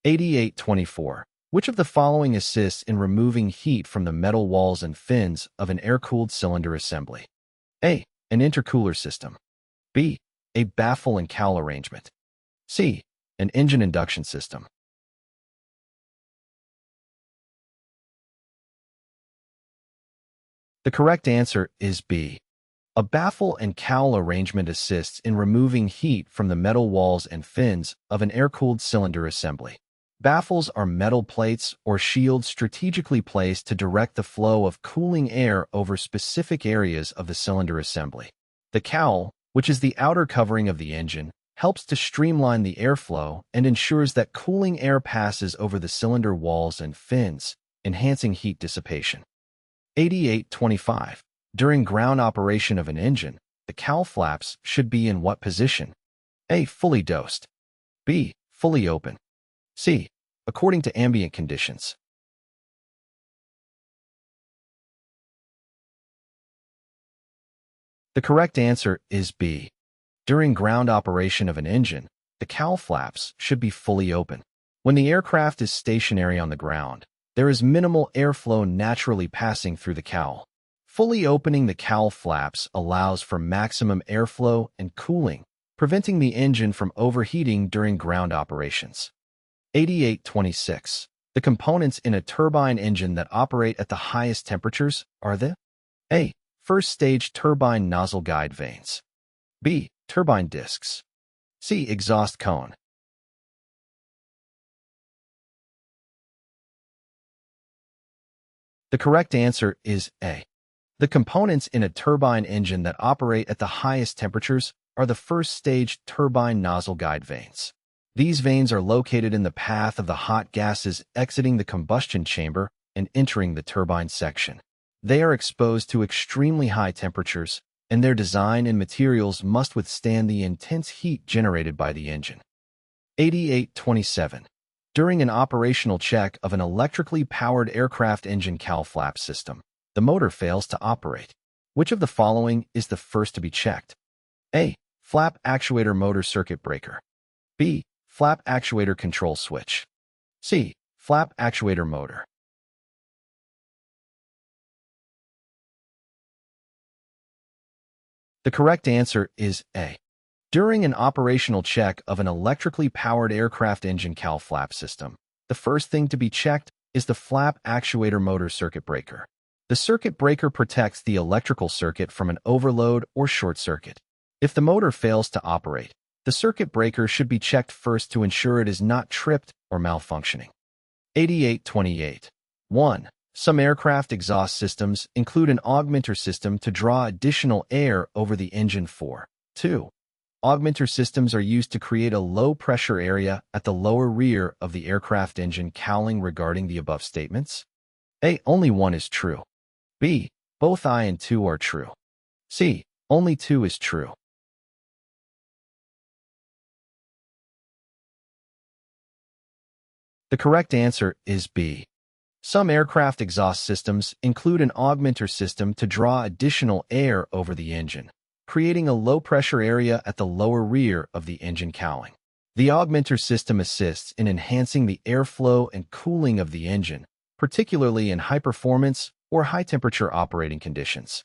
8824. Which of the following assists in removing heat from the metal walls and fins of an air-cooled cylinder assembly? A. An intercooler system. B. A baffle and cowl arrangement. C. An engine induction system. The correct answer is B. A baffle and cowl arrangement assists in removing heat from the metal walls and fins of an air-cooled cylinder assembly. Baffles are metal plates or shields strategically placed to direct the flow of cooling air over specific areas of the cylinder assembly. The cowl, which is the outer covering of the engine, helps to streamline the airflow and ensures that cooling air passes over the cylinder walls and fins, enhancing heat dissipation. 8825. During ground operation of an engine, the cowl flaps should be in what position? A. Fully dosed. B. Fully open. C. According to ambient conditions. The correct answer is B. During ground operation of an engine, the cowl flaps should be fully open. When the aircraft is stationary on the ground, there is minimal airflow naturally passing through the cowl. Fully opening the cowl flaps allows for maximum airflow and cooling, preventing the engine from overheating during ground operations. 8826. The components in a turbine engine that operate at the highest temperatures are the A. First stage turbine nozzle guide vanes. B. Turbine discs. C. Exhaust cone. The correct answer is A. The components in a turbine engine that operate at the highest temperatures are the first stage turbine nozzle guide vanes. These vanes are located in the path of the hot gases exiting the combustion chamber and entering the turbine section. They are exposed to extremely high temperatures, and their design and materials must withstand the intense heat generated by the engine. 8827. During an operational check of an electrically powered aircraft engine cowl flap system, the motor fails to operate. Which of the following is the first to be checked? A. Flap actuator motor circuit breaker. B. Flap actuator control switch. C. Flap actuator motor. The correct answer is A. During an operational check of an electrically powered aircraft engine cowl flap system, the first thing to be checked is the flap actuator motor circuit breaker. The circuit breaker protects the electrical circuit from an overload or short circuit. If the motor fails to operate, the circuit breaker should be checked first to ensure it is not tripped or malfunctioning. 8828. 1. Some aircraft exhaust systems include an augmenter system to draw additional air over the engine for. 2. Augmenter systems are used to create a low-pressure area at the lower rear of the aircraft engine cowling. Regarding the above statements, A. Only one is true. B. Both I and 2 are true. C. Only 2 is true. The correct answer is B. Some aircraft exhaust systems include an augmenter system to draw additional air over the engine, creating a low-pressure area at the lower rear of the engine cowling. The augmenter system assists in enhancing the airflow and cooling of the engine, particularly in high-performance or high-temperature operating conditions.